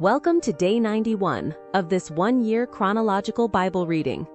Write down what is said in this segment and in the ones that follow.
Welcome to day 91 of this one-year chronological Bible reading.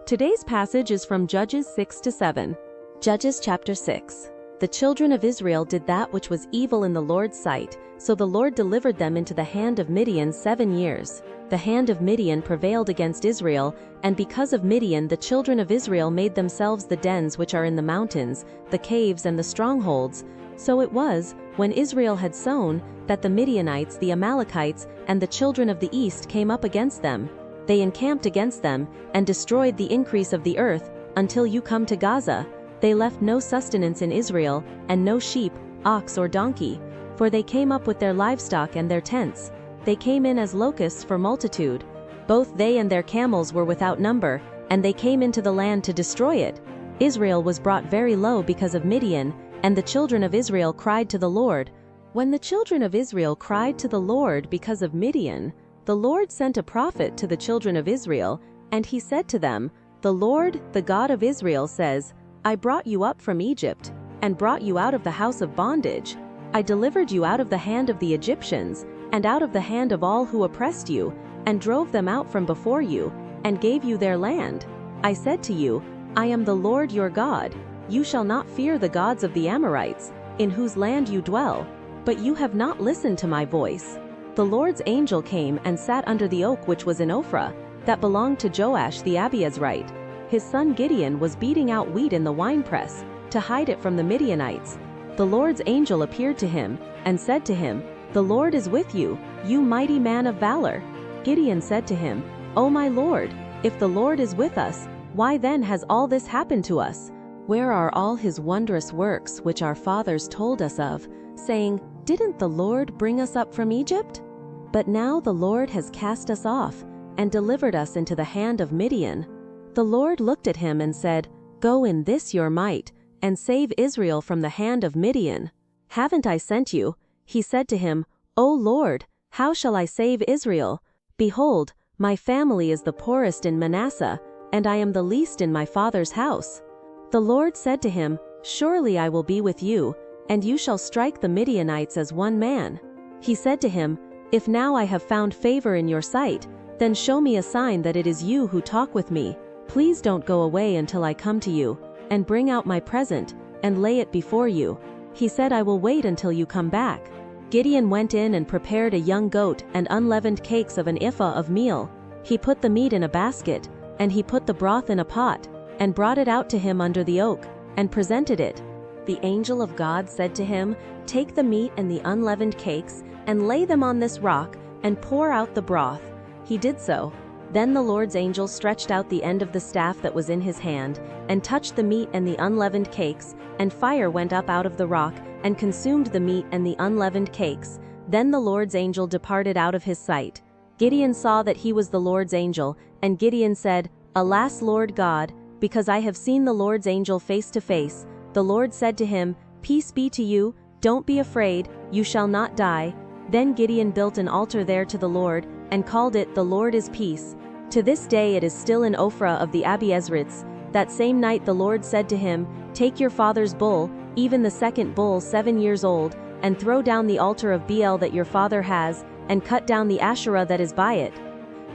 Today's passage is from Judges 6-7. Judges chapter 6. The children of Israel did that which was evil in the Lord's sight, so the Lord delivered them into the hand of Midian 7 years. The hand of Midian prevailed against Israel, and because of Midian the children of Israel made themselves the dens which are in the mountains, the caves and the strongholds. So it was, when Israel had sown, that the Midianites, the Amalekites, and the children of the east came up against them. They encamped against them, and destroyed the increase of the earth, until you come to Gaza. They left no sustenance in Israel, and no sheep, ox or donkey, for they came up with their livestock and their tents. They came in as locusts for multitude. Both they and their camels were without number, and they came into the land to destroy it. Israel was brought very low because of Midian, and the children of Israel cried to the Lord. When the children of Israel cried to the Lord because of Midian, the Lord sent a prophet to the children of Israel, and he said to them, "The Lord, the God of Israel says, I brought you up from Egypt, and brought you out of the house of bondage. I delivered you out of the hand of the Egyptians, and out of the hand of all who oppressed you, and drove them out from before you, and gave you their land. I said to you, I am the Lord your God. You shall not fear the gods of the Amorites, in whose land you dwell. But you have not listened to my voice." The Lord's angel came and sat under the oak which was in Ophrah, that belonged to Joash the Abiezrite. His son Gideon was beating out wheat in the winepress, to hide it from the Midianites. The Lord's angel appeared to him, and said to him, "The Lord is with you, you mighty man of valor." Gideon said to him, "O my Lord, if the Lord is with us, why then has all this happened to us? Where are all his wondrous works which our fathers told us of, saying, Didn't the Lord bring us up from Egypt? But now the Lord has cast us off, and delivered us into the hand of Midian." The Lord looked at him and said, "Go in this your might, and save Israel from the hand of Midian. Haven't I sent you?" He said to him, "O Lord, how shall I save Israel? Behold, my family is the poorest in Manasseh, and I am the least in my father's house." The Lord said to him, "Surely I will be with you, and you shall strike the Midianites as one man." He said to him, "If now I have found favor in your sight, then show me a sign that it is you who talk with me. Please don't go away until I come to you, and bring out my present, and lay it before you." He said, "I will wait until you come back." Gideon went in and prepared a young goat and unleavened cakes of an ephah of meal. He put the meat in a basket, and he put the broth in a pot, and brought it out to him under the oak, and presented it. The angel of God said to him, "Take the meat and the unleavened cakes, and lay them on this rock, and pour out the broth." He did so. Then the Lord's angel stretched out the end of the staff that was in his hand, and touched the meat and the unleavened cakes, and fire went up out of the rock, and consumed the meat and the unleavened cakes. Then the Lord's angel departed out of his sight. Gideon saw that he was the Lord's angel, and Gideon said, "Alas, Lord God, because I have seen the Lord's angel face to face." The Lord said to him, "Peace be to you, don't be afraid, you shall not die." Then Gideon built an altar there to the Lord, and called it, "The Lord is Peace." To this day it is still in Ophrah of the Abiezrites. That same night the Lord said to him, "Take your father's bull, even the second bull 7 years old, and throw down the altar of Baal that your father has, and cut down the Asherah that is by it.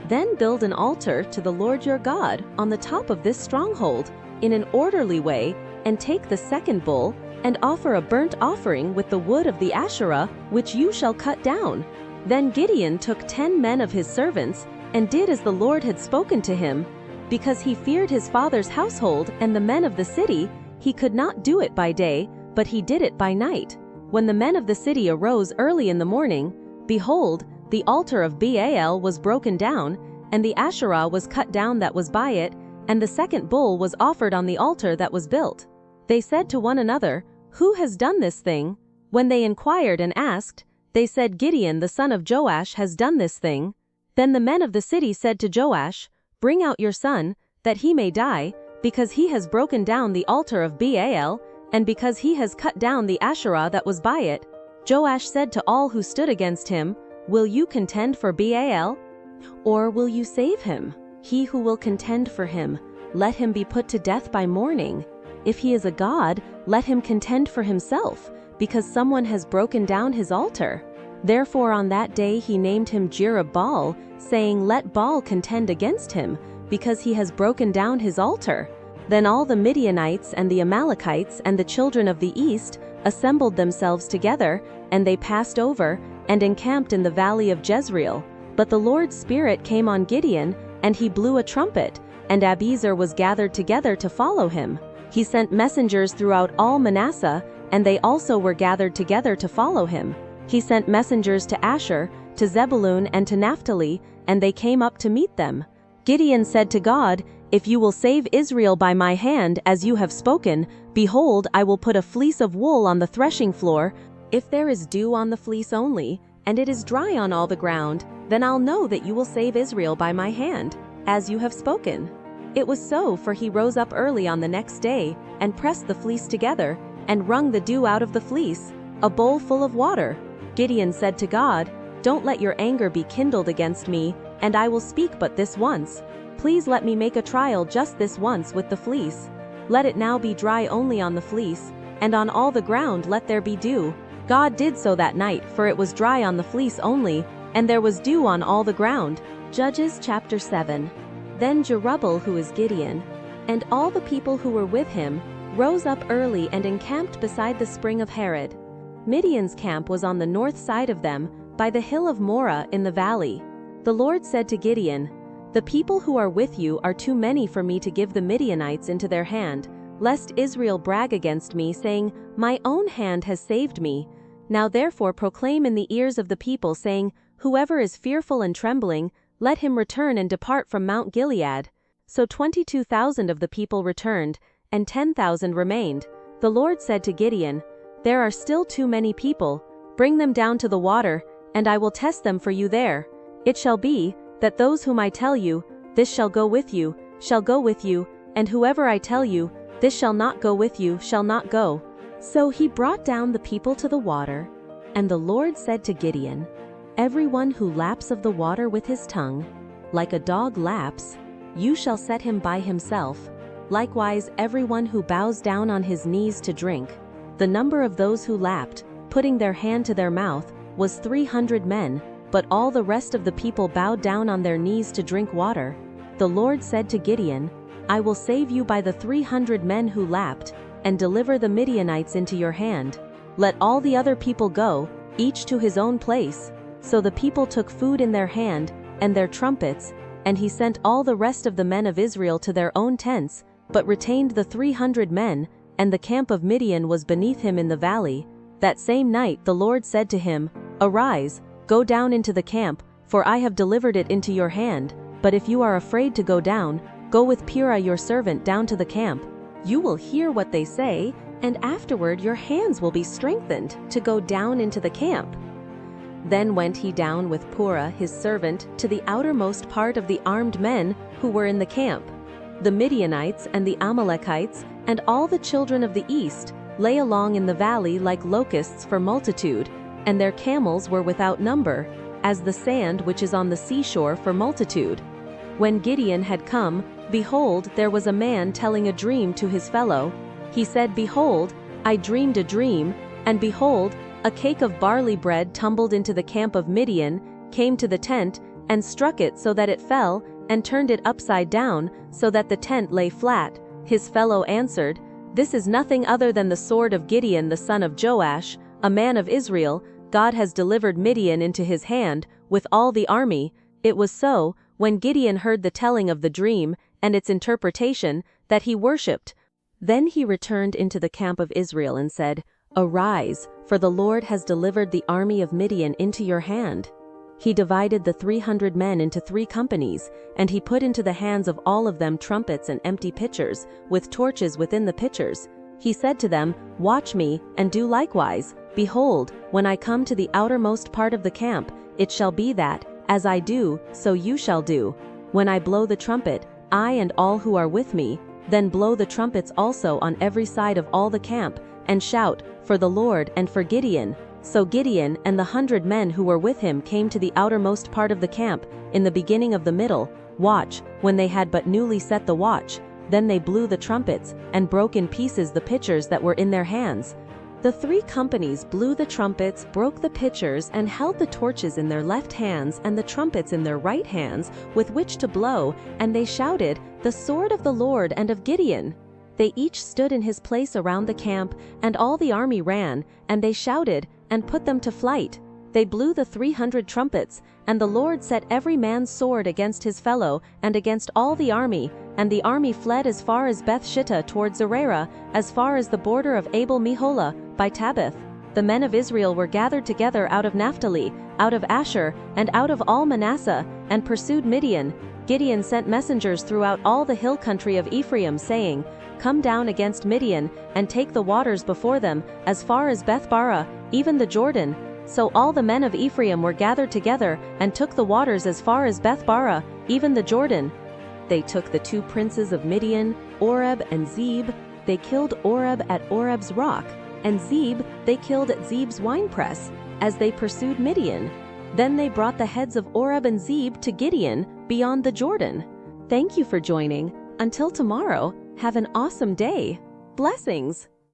Then build an altar to the Lord your God on the top of this stronghold, in an orderly way, and take the second bull, and offer a burnt offering with the wood of the Asherah, which you shall cut down." Then Gideon took 10 men of his servants, and did as the Lord had spoken to him. Because he feared his father's household and the men of the city, he could not do it by day, but he did it by night. When the men of the city arose early in the morning, behold, the altar of Baal was broken down, and the Asherah was cut down that was by it, and the second bull was offered on the altar that was built. They said to one another, "Who has done this thing?" When they inquired and asked, they said, "Gideon the son of Joash has done this thing." Then the men of the city said to Joash, "Bring out your son, that he may die, because he has broken down the altar of Baal, and because he has cut down the Asherah that was by it." Joash said to all who stood against him, "Will you contend for Baal? Or will you save him? He who will contend for him, let him be put to death by morning. If he is a god, let him contend for himself, because someone has broken down his altar." Therefore on that day he named him Jerub-Baal, saying, Let Baal contend against him, because he has broken down his altar. Then all the Midianites and the Amalekites and the children of the east assembled themselves together, and they passed over, and encamped in the valley of Jezreel. But the Lord's Spirit came on Gideon, and he blew a trumpet, and Abiezer was gathered together to follow him. He sent messengers throughout all Manasseh, and they also were gathered together to follow him. He sent messengers to Asher, to Zebulun, and to Naphtali, and they came up to meet them. Gideon said to God, If you will save Israel by my hand, as you have spoken, behold, I will put a fleece of wool on the threshing floor. If there is dew on the fleece only, and it is dry on all the ground, then I'll know that you will save Israel by my hand, as you have spoken. It was so, for he rose up early on the next day, and pressed the fleece together, and wrung the dew out of the fleece, a bowl full of water. Gideon said to God, Don't let your anger be kindled against me, and I will speak but this once. Please let me make a trial just this once with the fleece. Let it now be dry only on the fleece, and on all the ground let there be dew. God did so that night, for it was dry on the fleece only, and there was dew on all the ground. Judges chapter 7. Then Jerubbaal, who is Gideon, and all the people who were with him, rose up early and encamped beside the spring of Harod. Midian's camp was on the north side of them, by the hill of Moreh in the valley. The Lord said to Gideon, The people who are with you are too many for me to give the Midianites into their hand, lest Israel brag against me, saying, My own hand has saved me. Now therefore proclaim in the ears of the people, saying, Whoever is fearful and trembling, let him return and depart from Mount Gilead. So 22,000 of the people returned, and 10,000 remained. The Lord said to Gideon, There are still too many people. Bring them down to the water, and I will test them for you there. It shall be, that those whom I tell you, This shall go with you, and whoever I tell you, This shall not go with you, shall not go. So he brought down the people to the water, and the Lord said to Gideon, Everyone who laps of the water with his tongue, like a dog laps, you shall set him by himself. Likewise everyone who bows down on his knees to drink. The number of those who lapped, putting their hand to their mouth, was 300 men, but all the rest of the people bowed down on their knees to drink water. The Lord said to Gideon, I will save you by the 300 men who lapped, and deliver the Midianites into your hand. Let all the other people go, each to his own place. So the people took food in their hand, and their trumpets, and he sent all the rest of the men of Israel to their own tents, but retained the 300 men, and the camp of Midian was beneath him in the valley. That same night the Lord said to him, Arise, go down into the camp, for I have delivered it into your hand. But if you are afraid to go down, go with Purah your servant down to the camp. You will hear what they say, and afterward your hands will be strengthened to go down into the camp. Then went he down with Purah his servant to the outermost part of the armed men who were in the camp. The Midianites and the Amalekites and all the children of the east lay along in the valley like locusts for multitude, and their camels were without number, as the sand which is on the seashore for multitude. When Gideon had come, behold, there was a man telling a dream to his fellow. He said, Behold, I dreamed a dream, and behold, a cake of barley bread tumbled into the camp of Midian, came to the tent, and struck it so that it fell, and turned it upside down, so that the tent lay flat. His fellow answered, This is nothing other than the sword of Gideon the son of Joash, a man of Israel. God has delivered Midian into his hand, with all the army. It was so, when Gideon heard the telling of the dream, and its interpretation, that he worshipped. Then he returned into the camp of Israel and said, Arise, for the Lord has delivered the army of Midian into your hand. He divided the 300 men into 3 companies, and he put into the hands of all of them trumpets and empty pitchers, with torches within the pitchers. He said to them, Watch me, and do likewise. Behold, when I come to the outermost part of the camp, it shall be that, as I do, so you shall do. When I blow the trumpet, I and all who are with me, then blow the trumpets also on every side of all the camp, and shout, For the Lord and for Gideon. So Gideon and the 100 men who were with him came to the outermost part of the camp, in the beginning of the middle watch, when they had but newly set the watch. Then they blew the trumpets, and broke in pieces the pitchers that were in their hands. The 3 companies blew the trumpets, broke the pitchers, and held the torches in their left hands and the trumpets in their right hands with which to blow, and they shouted, "The sword of the Lord and of Gideon!" They each stood in his place around the camp, and all the army ran, and they shouted, and put them to flight. They blew the 300 trumpets, and the Lord set every man's sword against his fellow, and against all the army, and the army fled as far as Beth-shittah toward Zererah, as far as the border of Abel-meholah, by Tabbath. The men of Israel were gathered together out of Naphtali, out of Asher, and out of all Manasseh, and pursued Midian. Gideon sent messengers throughout all the hill country of Ephraim, saying, "Come down against Midian, and take the waters before them, as far as Beth-barah, even the Jordan." So all the men of Ephraim were gathered together, and took the waters as far as Beth-barah, even the Jordan. They took the 2 princes of Midian, Oreb and Zeb. They killed Oreb at Oreb's rock, and Zeb they killed at Zeb's winepress, as they pursued Midian. Then they brought the heads of Oreb and Zeb to Gideon beyond the Jordan. Thank you for joining. Until tomorrow, have an awesome day. Blessings.